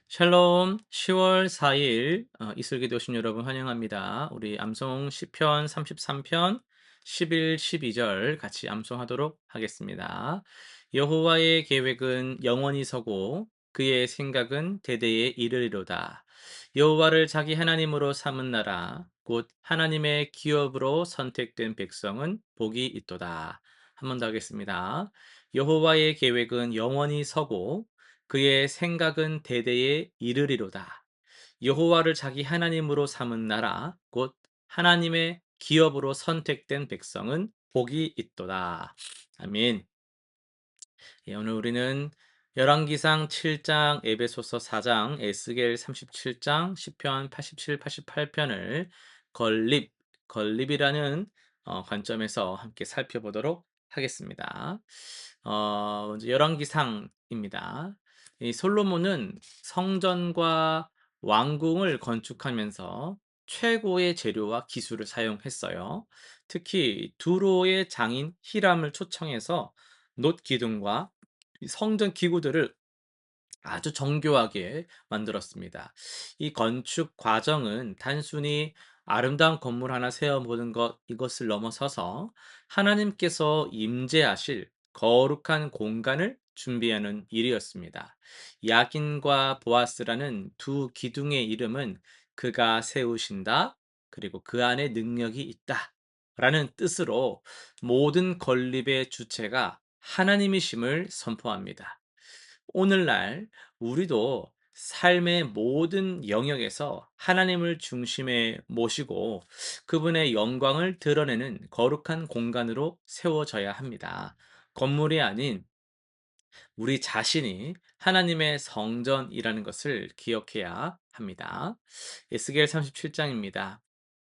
샬롬 10월 4일 이슬기도 오신 여러분 환영합니다. 우리 암송 시편 33편 11, 12절 같이 암송하도록 하겠습니다. 여호와의 계획은 영원히 서고 그의 생각은 대대에 이르리로다. 여호와를 자기 하나님으로 삼은 나라 곧 하나님의 기업으로 선택된 백성은 복이 있도다. 한 번 더 하겠습니다. 여호와의 계획은 영원히 서고 그의 생각은 대대에 이르리로다. 여호와를 자기 하나님으로 삼은 나라 곧 하나님의 기업으로 선택된 백성은 복이 있도다. 아멘. 예, 오늘 우리는 열왕기상 7장, 에베소서 4장, 에스겔 37장, 시편 87, 88편을 건립, 건립이라는 관점에서 함께 살펴보도록 하겠습니다. 먼저 열왕기상입니다. 이 솔로몬은 성전과 왕궁을 건축하면서 최고의 재료와 기술을 사용했어요. 특히 두로의 장인 히람을 초청해서 놋 기둥과 이 성전 기구들을 아주 정교하게 만들었습니다. 이 건축 과정은 단순히 아름다운 건물 하나 세워보는 이것을 넘어서서 하나님께서 임재하실 거룩한 공간을 준비하는 일이었습니다. 야긴과 보아스라는 두 기둥의 이름은 그가 세우신다, 그리고 그 안에 능력이 있다. 라는 뜻으로 모든 건립의 주체가 하나님이심을 선포합니다. 오늘날 우리도 삶의 모든 영역에서 하나님을 중심에 모시고 그분의 영광을 드러내는 거룩한 공간으로 세워져야 합니다. 건물이 아닌 우리 자신이 하나님의 성전이라는 것을 기억해야 합니다. 에스겔 37장입니다.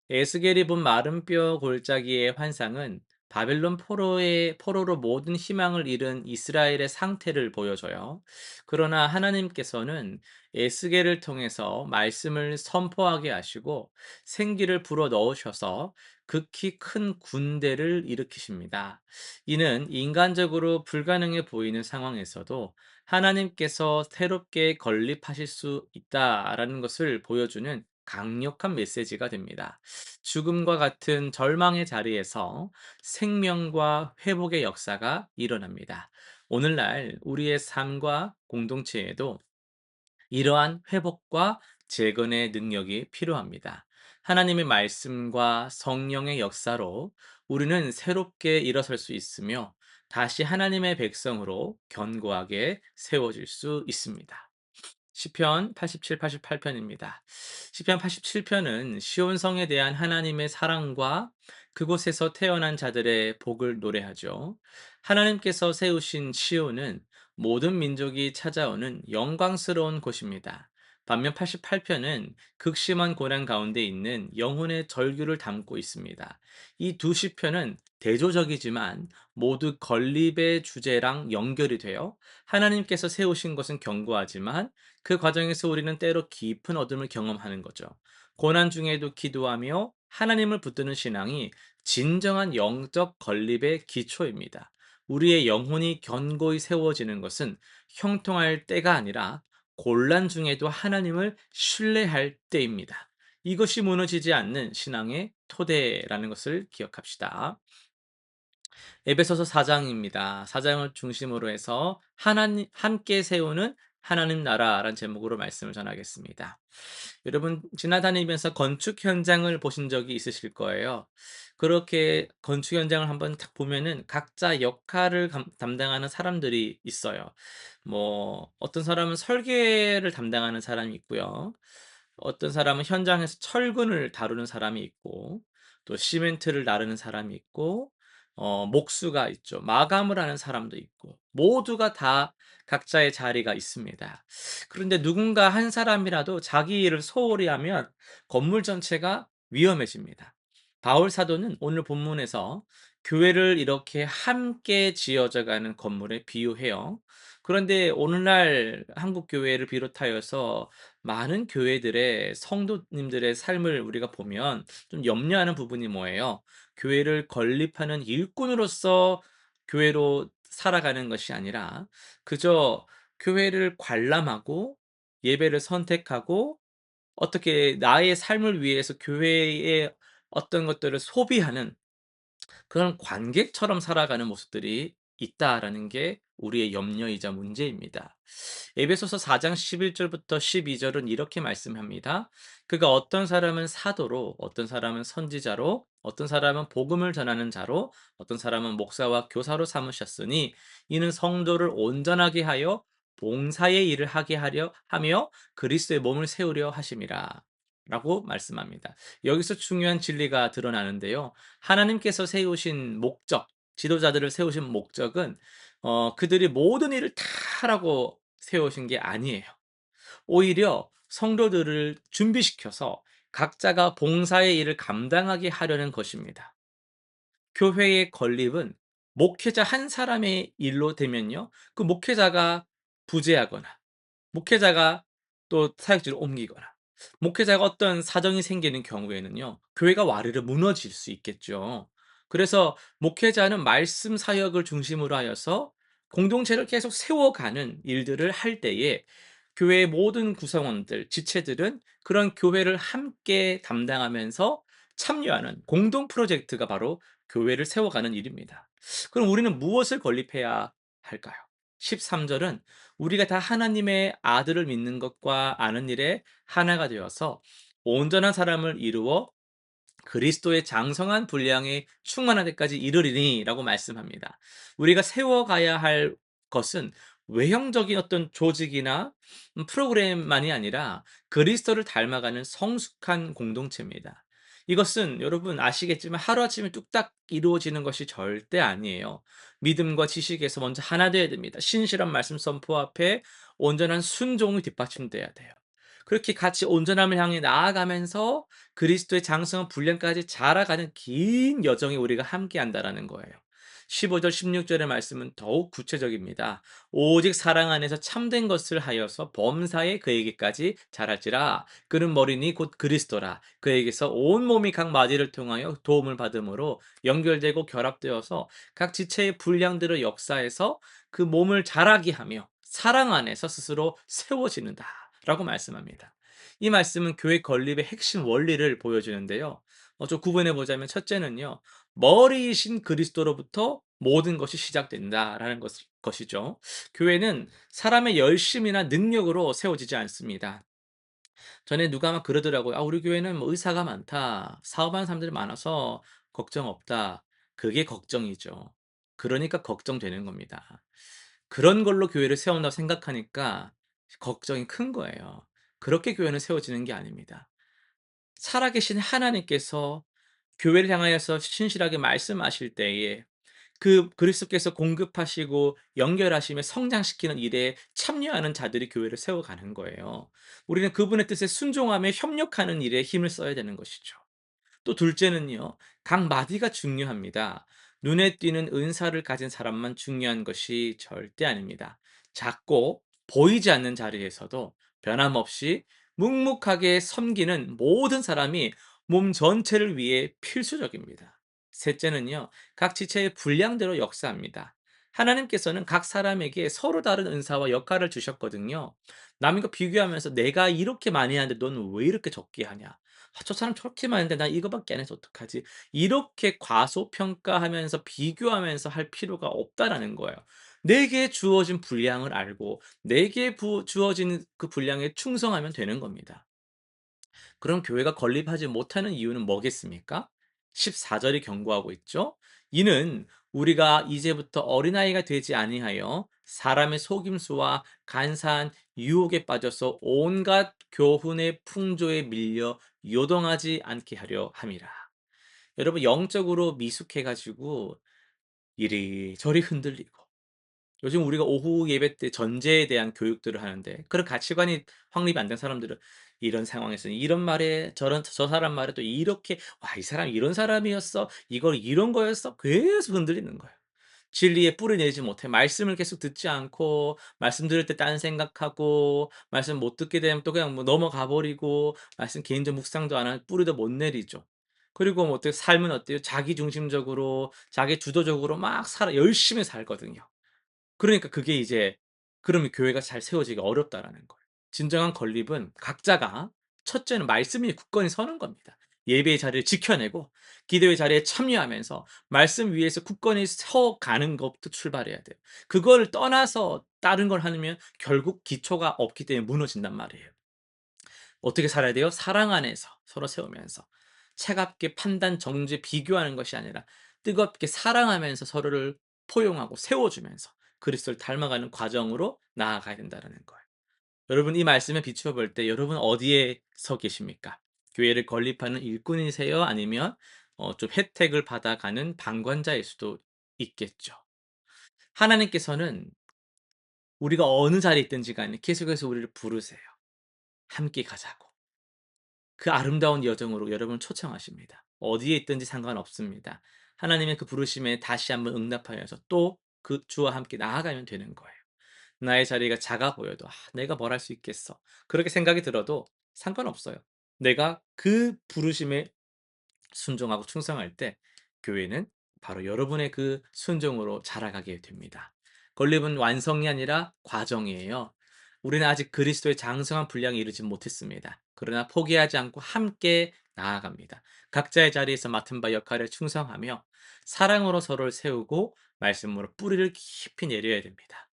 에스겔이 본 마른 뼈 골짜기의 환상은 바벨론 포로로 모든 희망을 잃은 이스라엘의 상태를 보여줘요. 그러나 하나님께서는 에스겔을 통해서 말씀을 선포하게 하시고 생기를 불어 넣으셔서 극히 큰 군대를 일으키십니다. 이는 인간적으로 불가능해 보이는 상황에서도 하나님께서 새롭게 건립하실 수 있다라는 것을 보여주는 강력한 메시지가 됩니다. 죽음과 같은 절망의 자리에서 생명과 회복의 역사가 일어납니다. 오늘날 우리의 삶과 공동체에도 이러한 회복과 재건의 능력이 필요합니다. 하나님의 말씀과 성령의 역사로 우리는 새롭게 일어설 수 있으며 다시 하나님의 백성으로 견고하게 세워질 수 있습니다. 시편 87, 88편입니다. 시편 87편은 시온성에 대한 하나님의 사랑과 그곳에서 태어난 자들의 복을 노래하죠. 하나님께서 세우신 시온은 모든 민족이 찾아오는 영광스러운 곳입니다. 반면 88편은 극심한 고난 가운데 있는 영혼의 절규를 담고 있습니다. 이 두 시편은 대조적이지만 모두 건립의 주제랑 연결이 되어 하나님께서 세우신 것은 견고하지만 그 과정에서 우리는 때로 깊은 어둠을 경험하는 거죠. 고난 중에도 기도하며 하나님을 붙드는 신앙이 진정한 영적 건립의 기초입니다. 우리의 영혼이 견고히 세워지는 것은 형통할 때가 아니라 곤란 중에도 하나님을 신뢰할 때입니다. 이것이 무너지지 않는 신앙의 토대라는 것을 기억합시다. 에베소서 4장입니다. 4장을 중심으로 해서 하나님 함께 세우는 하나님 나라라는 제목으로 말씀을 전하겠습니다. 여러분 지나다니면서 건축 현장을 보신 적이 있으실 거예요. 그렇게 건축 현장을 한번 딱 보면은 각자 역할을 담당하는 사람들이 있어요. 뭐 어떤 사람은 설계를 담당하는 사람이 있고요. 어떤 사람은 현장에서 철근을 다루는 사람이 있고 또 시멘트를 나르는 사람이 있고 목수가 있죠. 마감을 하는 사람도 있고 모두가 다 각자의 자리가 있습니다. 그런데 누군가 한 사람이라도 자기 일을 소홀히 하면 건물 전체가 위험해집니다. 바울 사도는 오늘 본문에서 교회를 이렇게 함께 지어져 가는 건물에 비유해요. 그런데 오늘날 한국 교회를 비롯하여서 많은 교회들의 성도님들의 삶을 우리가 보면 좀 염려하는 부분이 뭐예요? 교회를 건립하는 일꾼으로서 교회로 살아가는 것이 아니라 그저 교회를 관람하고 예배를 선택하고 어떻게 나의 삶을 위해서 교회의 어떤 것들을 소비하는 그런 관객처럼 살아가는 모습들이 있다라는 게 우리의 염려이자 문제입니다. 에베소서 4장 11 절부터 12 절은 이렇게 말씀합니다. 그가 어떤 사람은 사도로, 어떤 사람은 선지자로, 어떤 사람은 복음을 전하는 자로, 어떤 사람은 목사와 교사로 삼으셨으니 이는 성도를 온전하게 하여 봉사의 일을 하게 하려 하며 그리스도의 몸을 세우려 하심이라. 라고 말씀합니다. 여기서 중요한 진리가 드러나는데요. 하나님께서 세우신 목적, 지도자들을 세우신 목적은 그들이 모든 일을 다 하라고 세우신 게 아니에요. 오히려 성도들을 준비시켜서 각자가 봉사의 일을 감당하게 하려는 것입니다. 교회의 건립은 목회자 한 사람의 일로 되면요. 그 목회자가 부재하거나 목회자가 또 사역지를 옮기거나 목회자가 어떤 사정이 생기는 경우에는요. 교회가 와르르 무너질 수 있겠죠. 그래서 목회자는 말씀 사역을 중심으로 하여서 공동체를 계속 세워가는 일들을 할 때에 교회의 모든 구성원들, 지체들은 그런 교회를 함께 담당하면서 참여하는 공동 프로젝트가 바로 교회를 세워가는 일입니다. 그럼 우리는 무엇을 건립해야 할까요? 13 절은 우리가 다 하나님의 아들을 믿는 것과 아는 일에 하나가 되어서 온전한 사람을 이루어 그리스도의 장성한 분량에 충만한 데까지 이르리니라고 말씀합니다. 우리가 세워가야 할 것은 외형적인 어떤 조직이나 프로그램만이 아니라 그리스도를 닮아가는 성숙한 공동체입니다. 이것은 여러분 아시겠지만 하루아침에 뚝딱 이루어지는 것이 절대 아니에요. 믿음과 지식에서 먼저 하나 되어야 됩니다. 신실한 말씀 선포 앞에 온전한 순종이 뒷받침돼야 돼요. 그렇게 같이 온전함을 향해 나아가면서 그리스도의 장성한 분량까지 자라가는 긴 여정에 우리가 함께한다라는 거예요. 15절 16 절의 말씀은 더욱 구체적입니다. 오직 사랑 안에서 참된 것을 하여서 범사에 그에게까지 자랄지라. 그는 머리니 곧 그리스도라. 그에게서 온 몸이 각 마디를 통하여 도움을 받음으로 연결되고 결합되어서 각 지체의 분량들을 역사해서 그 몸을 자라게 하며 사랑 안에서 스스로 세워지는다. 라고 말씀합니다. 이 말씀은 교회 건립의 핵심 원리를 보여주는데요. 좀 구분해 보자면 첫째는요. 머리이신 그리스도로부터 모든 것이 시작된다라는 것이죠. 교회는 사람의 열심이나 능력으로 세워지지 않습니다. 전에 누가 막 그러더라고요. "아 우리 교회는 뭐 의사가 많다. 사업하는 사람들이 많아서 걱정 없다." 그게 걱정이죠. 그러니까 걱정되는 겁니다. 그런 걸로 교회를 세운다고 생각하니까 걱정이 큰 거예요. 그렇게 교회는 세워지는 게 아닙니다. 살아계신 하나님께서 교회를 향하여서 신실하게 말씀하실 때에 그 그리스도께서 공급하시고 연결하시며 성장시키는 일에 참여하는 자들이 교회를 세워가는 거예요. 우리는 그분의 뜻에 순종하며 협력하는 일에 힘을 써야 되는 것이죠. 또 둘째는요. 각 마디가 중요합니다. 눈에 띄는 은사를 가진 사람만 중요한 것이 절대 아닙니다. 작고 보이지 않는 자리에서도 변함없이 묵묵하게 섬기는 모든 사람이 몸 전체를 위해 필수적입니다. 셋째는요. 각 지체의 분량대로 역사합니다. 하나님께서는 각 사람에게 서로 다른 은사와 역할을 주셨거든요. 남과 비교하면서 내가 이렇게 많이 하는데 너는 왜 이렇게 적게 하냐? 저 사람 저렇게 많은데 나 이거밖에 안 해서 어떡하지? 이렇게 과소평가하면서 비교하면서 할 필요가 없다라는 거예요. 내게 주어진 분량을 알고 내게 주어진 그 분량에 충성하면 되는 겁니다. 그럼 교회가 건립하지 못하는 이유는 뭐겠습니까? 14 절이 경고하고 있죠. 이는 우리가 이제부터 어린아이가 되지 아니하여 사람의 속임수와 간사한 유혹에 빠져서 온갖 교훈의 풍조에 밀려 요동하지 않게 하려 함이라. 여러분 영적으로 미숙해 가지고 이리저리 흔들리고 요즘 우리가 오후 예배 때 전제에 대한 교육들을 하는데 그런 가치관이 확립이 안 된 사람들은 이런 상황에서는 이런 말에 저런 저 사람 말에 또 이렇게 '와 이 사람이 이런 사람이었어? 이걸 이런 거였어?' 계속 흔들리는 거예요. 진리에 뿌리 내지 못해 말씀을 계속 듣지 않고 말씀 들을 때 딴 생각하고 말씀 못 듣게 되면 또 그냥 뭐 넘어가 버리고 말씀 개인적 묵상도 안 하고 뿌리도 못 내리죠. 그리고 뭐 어때요? 삶은 어때요? 자기 중심적으로 자기 주도적으로 막 살아 열심히 살거든요. 그러니까 그게 이제 그러면 교회가 잘 세워지기 어렵다라는 거예요. 진정한 건립은 각자가 첫째는 말씀 위에 굳건히 서는 겁니다. 예배의 자리를 지켜내고 기도의 자리에 참여하면서 말씀 위에서 굳건히 서가는 것부터 출발해야 돼요. 그걸 떠나서 다른 걸 하면 결국 기초가 없기 때문에 무너진단 말이에요. 어떻게 살아야 돼요? 사랑 안에서 서로 세우면서 차갑게 판단, 정죄, 비교하는 것이 아니라 뜨겁게 사랑하면서 서로를 포용하고 세워주면서 그리스도를 닮아가는 과정으로 나아가야 된다는 거예요. 여러분 이 말씀에 비추어 볼 때 여러분 어디에 서 계십니까? 교회를 건립하는 일꾼이세요? 아니면 좀 혜택을 받아가는 방관자일 수도 있겠죠. 하나님께서는 우리가 어느 자리에 있든지 간에 계속해서 우리를 부르세요. 함께 가자고. 그 아름다운 여정으로 여러분을 초청하십니다. 어디에 있든지 상관없습니다. 하나님의 그 부르심에 다시 한번 응답하여서 또 그 주와 함께 나아가면 되는 거예요. 나의 자리가 작아 보여도 '아 내가 뭘 할 수 있겠어.' 그렇게 생각이 들어도 상관없어요. 내가 그 부르심에 순종하고 충성할 때 교회는 바로 여러분의 그 순종으로 자라가게 됩니다. 건립은 완성이 아니라 과정이에요. 우리는 아직 그리스도의 장성한 분량에 이르지 못했습니다. 그러나 포기하지 않고 함께 나아갑니다. 각자의 자리에서 맡은 바 역할에 충성하며 사랑으로 서로를 세우고 말씀으로 뿌리를 깊이 내려야 됩니다.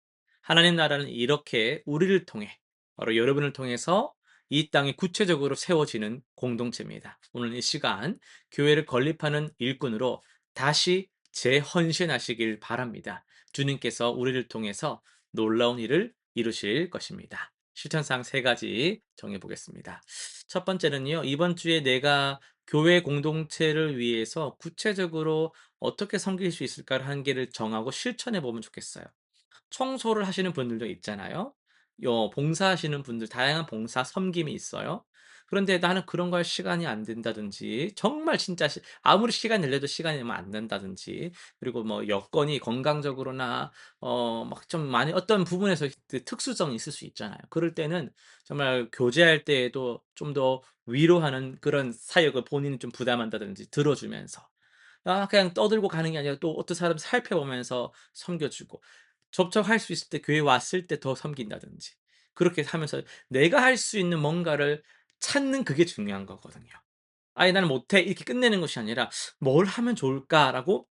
하나님 나라는 이렇게 우리를 통해 바로 여러분을 통해서 이 땅에 구체적으로 세워지는 공동체입니다. 오늘 이 시간 교회를 건립하는 일꾼으로 다시 재헌신하시길 바랍니다. 주님께서 우리를 통해서 놀라운 일을 이루실 것입니다. 실천사항 세 가지 정해 보겠습니다. 첫 번째는요. 이번 주에 내가 교회 공동체를 위해서 구체적으로 어떻게 섬길 수 있을까를 한계를 정하고 실천해 보면 좋겠어요. 청소를 하시는 분들도 있잖아요. 봉사하시는 분들 다양한 봉사 섬김이 있어요. 그런데 나는 그런 거 할 시간이 안 된다든지 정말 진짜 아무리 시간 내려도 시간이 되면 안 된다든지 그리고 뭐 여건이 건강적으로나 막 좀 많이 어떤 부분에서 그 특수성이 있을 수 있잖아요. 그럴 때는 정말 교제할 때에도 좀 더 위로하는 그런 사역을 본인이 좀 부담한다든지 들어 주면서 그냥 떠들고 가는 게 아니라 또 어떤 사람 살펴보면서 섬겨 주고 접촉할 수 있을 때 교회 왔을 때 더 섬긴다든지 그렇게 하면서 내가 할 수 있는 뭔가를 찾는 그게 중요한 거거든요. '아이 나는 못해.' 이렇게 끝내는 것이 아니라 '뭘 하면 좋을까?'라고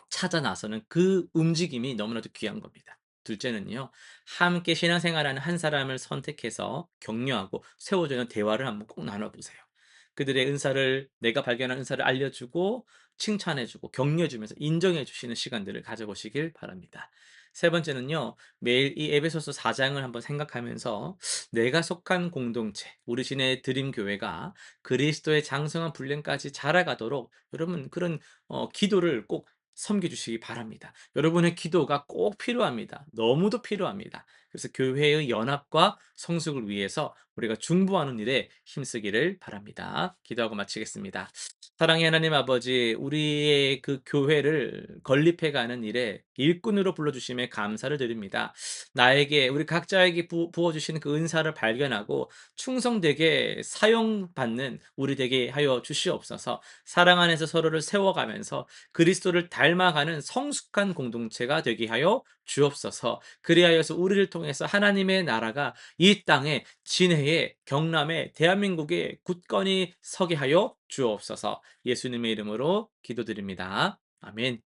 찾아 나서는 그 움직임이 너무나도 귀한 겁니다. 둘째는요. 함께 신앙생활하는 한 사람을 선택해서 격려하고 세워주는 대화를 한번 꼭 나눠 보세요. 그들의 은사를 내가 발견한 은사를 알려주고 칭찬해 주고 격려해 주면서 인정해 주시는 시간들을 가져보시길 바랍니다. 세 번째는요. 매일 이 에베소서 4 장을 한번 생각하면서 내가 속한 공동체, 우리 신의 드림 교회가 그리스도의 장성한 분량까지 자라가도록 여러분 그런 기도를 꼭 섬겨 주시기 바랍니다. 여러분의 기도가 꼭 필요합니다. 너무도 필요합니다. 그래서 교회의 연합과 성숙을 위해서 우리가 중보하는 일에 힘쓰기를 바랍니다. 기도하고 마치겠습니다. 사랑의 하나님 아버지, 우리의 그 교회를 건립해 가는 일에 일꾼으로 불러 주심에 감사를 드립니다. 나에게 우리 각자에게 부어 주신 그 은사를 발견하고 충성되게 사용받는 우리 되게 하여 주시옵소서. 사랑 안에서 서로를 세워가면서 그리스도를 닮아가는 성숙한 공동체가 되게 하여 주옵소서. 그리하여서 우리를 통해서 하나님의 나라가 이 땅에 진해에 경남에 대한민국에 굳건히 서게 하여 주옵소서. 예수님의 이름으로 기도드립니다. 아멘.